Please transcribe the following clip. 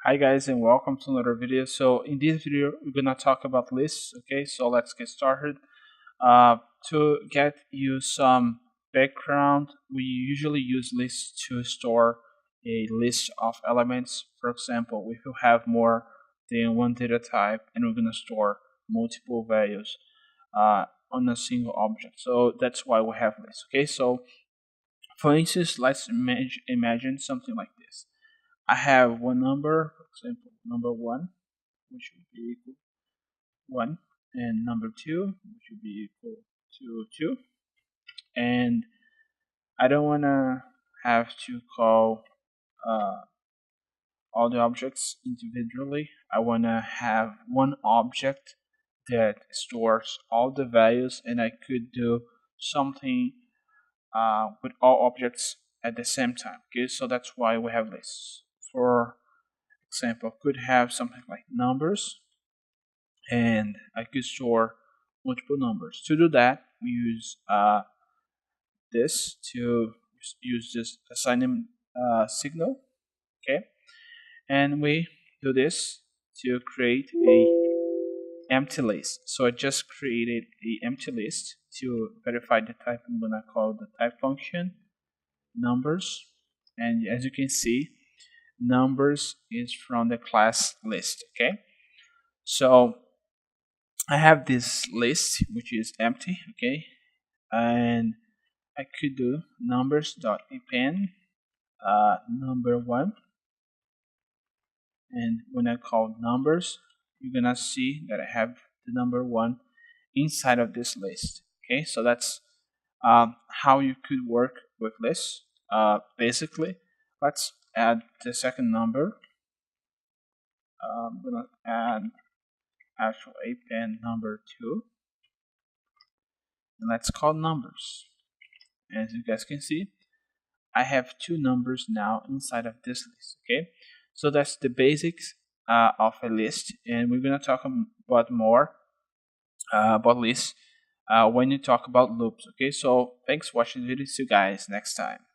Hi guys and welcome to another video. So in this video we're gonna talk about lists. Okay, so let's get started. To get you some background, we usually use lists to store a list of elements. For example, if you have more than one data type and we're gonna store multiple values on a single object, so that's why we have lists. Okay, so for instance, let's imagine something like this. I have one number, for example, number 1, which would be equal 1, and number 2, which would be equal to 2. And I don't want to have to call uh, all the objects individually. I want to have one object that stores all the values, and I could do something with all objects at the same time. Okay, so that's why we have lists. For example, could have something like numbers, and I could store multiple numbers. To do that, we use this to use this assignment signal. Okay, and we do this to create a empty list. So I just created a empty list to verify the type. I'm gonna call the type function numbers, and as you can see, numbers is from the class list. Okay, so I have this list which is empty. Okay, and I could do numbers.append number 1, and when I call numbers, you're gonna see that I have the number 1 inside of this list. Okay, so that's how you could work with lists. Basically, let's add the second number. I'm gonna add actual append number 2, and let's call numbers. As you guys can see, I have 2 numbers now inside of this list. Okay, so that's the basics of a list, and we're gonna talk about more about lists when you talk about loops. Okay, so thanks for watching the video. See you guys next time.